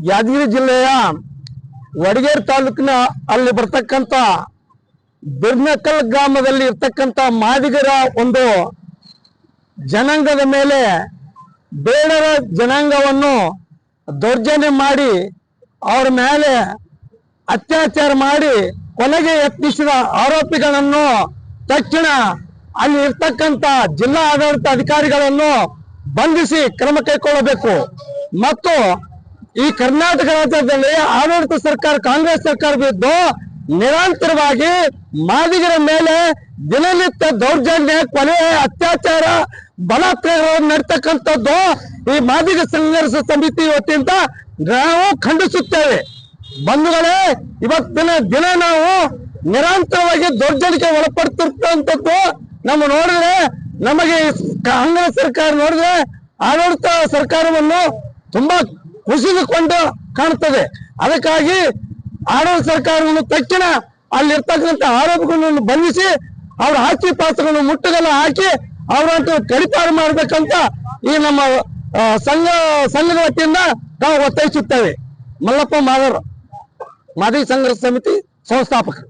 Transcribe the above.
ಯಾದಗಿರಿ ಜಿಲ್ಲೆಯ ವಡಗೇರಿ ತಾಲೂಕಿನ ಅಲ್ಲಿ ಬರ್ತಕ್ಕಂಥ ಬಿರ್ನಕಲ್ ಗ್ರಾಮದಲ್ಲಿ ಇರ್ತಕ್ಕಂಥ ಮಾದಿಗರ ಒಂದು ಜನಾಂಗದ ಮೇಲೆ ಬೇಡರ ಜನಾಂಗವನ್ನು ದೌರ್ಜನ್ಯ ಮಾಡಿ ಅವರ ಮೇಲೆ ಅತ್ಯಾಚಾರ ಮಾಡಿ ಕೊಲೆಗೆ ಯತ್ನಿಸಿದ ಆರೋಪಿಗಳನ್ನು ತಕ್ಷಣ ಅಲ್ಲಿ ಇರ್ತಕ್ಕಂಥ ಜಿಲ್ಲಾ ಆಡಳಿತ ಅಧಿಕಾರಿಗಳನ್ನು ಬಂಧಿಸಿ ಕ್ರಮ ಕೈಗೊಳ್ಳಬೇಕು ಮತ್ತು ಈ ಕರ್ನಾಟಕ ರಾಜ್ಯದಲ್ಲಿ ಆಡಳಿತ ಸರ್ಕಾರ ಕಾಂಗ್ರೆಸ್ ಸರ್ಕಾರ ಬಿದ್ದು ನಿರಂತರವಾಗಿ ಮಾದಿಗರ ಮೇಲೆ ದಿನನಿತ್ಯ ದೌರ್ಜನ್ಯ ಕೊಲೆ ಅತ್ಯಾಚಾರ ಬಲಾತ್ಕಾರ ನಡೀತಕ್ಕಂಥದ್ದು ಈ ಮಾದಿಗ ಸಂಘರ್ಷ ಸಮಿತಿ ವತಿಯಿಂದ ನಾವು ಖಂಡಿಸುತ್ತೇವೆ ಬಂಧುಗಳೇ. ಇವತ್ತಿನ ದಿನ ನಾವು ನಿರಂತರವಾಗಿ ದೌರ್ಜನ್ಯಕ್ಕೆ ಒಳಪಡ್ತಿರ್ತಕ್ಕಂಥದ್ದು ನಮ್ಮ ನೋಡಿದ್ರೆ ನಮಗೆ ಕಾಂಗ್ರೆಸ್ ಸರ್ಕಾರ ನೋಡಿದ್ರೆ ಆಡಳಿತ ಸರ್ಕಾರವನ್ನು ತುಂಬಾ ಕುಸಿದುಕೊಂಡು ಕಾಣುತ್ತದೆ. ಅದಕ್ಕಾಗಿ ಆಡಳಿತ ಸರ್ಕಾರವನ್ನು ತಕ್ಷಣ ಅಲ್ಲಿರ್ತಕ್ಕಂಥ ಆರೋಪಿಗಳನ್ನು ಬಂಧಿಸಿ ಅವ್ರ ಆಸ್ತಿ ಪಾತ್ರಗಳನ್ನು ಮುಟ್ಟುಗಲ್ಲ ಹಾಕಿ ಅವರಂತೂ ಕಡಿಪಾರು ಮಾಡಬೇಕಂತ ಈ ನಮ್ಮ ಸಂಘದ ವತಿಯಿಂದ ನಾವು ಒತ್ತಾಯಿಸುತ್ತೇವೆ. ಮಲ್ಲಪ್ಪ ಮಾದರ್, ಮಾದಿಗ ಸಂಘರ್ಷ ಸಮಿತಿ ಸಂಸ್ಥಾಪಕರು.